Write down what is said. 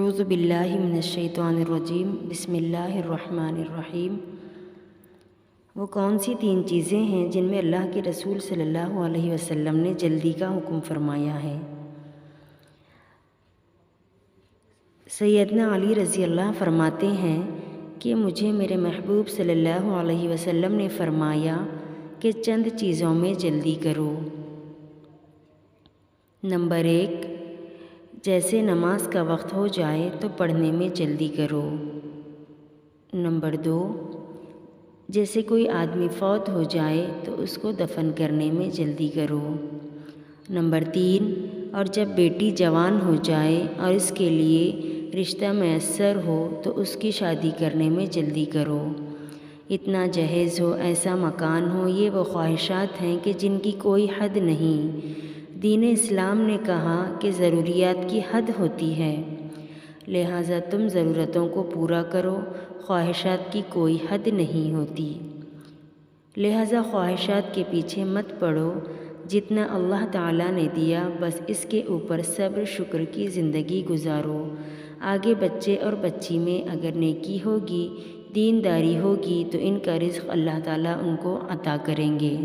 اعوذ باللہ من الشیطان الرجیم بسم اللہ الرحمن الرحیم۔ وہ کون سی 3 چیزیں ہیں جن میں اللہ کے رسول صلی اللہ علیہ وسلم نے جلدی کا حکم فرمایا ہے؟ سیدنا علی رضی اللہ فرماتے ہیں کہ مجھے میرے محبوب صلی اللہ علیہ وسلم نے فرمایا کہ چند چیزوں میں جلدی کرو۔ نمبر 1، جیسے نماز کا وقت ہو جائے تو پڑھنے میں جلدی کرو۔ نمبر 2، جیسے کوئی آدمی فوت ہو جائے تو اس کو دفن کرنے میں جلدی کرو۔ نمبر 3، اور جب بیٹی جوان ہو جائے اور اس کے لیے رشتہ میسر ہو تو اس کی شادی کرنے میں جلدی کرو۔ اتنا جہیز ہو، ایسا مکان ہو، یہ وہ خواہشات ہیں کہ جن کی کوئی حد نہیں۔ دین اسلام نے کہا کہ ضروریات کی حد ہوتی ہے، لہٰذا تم ضرورتوں کو پورا کرو، خواہشات کی کوئی حد نہیں ہوتی۔ لہٰذا خواہشات کے پیچھے مت پڑو، جتنا اللہ تعالیٰ نے دیا بس اس کے اوپر صبر شکر کی زندگی گزارو۔ آگے بچے اور بچی میں اگر نیکی ہوگی، دینداری ہوگی تو ان کا رزق اللہ تعالیٰ ان کو عطا کریں گے۔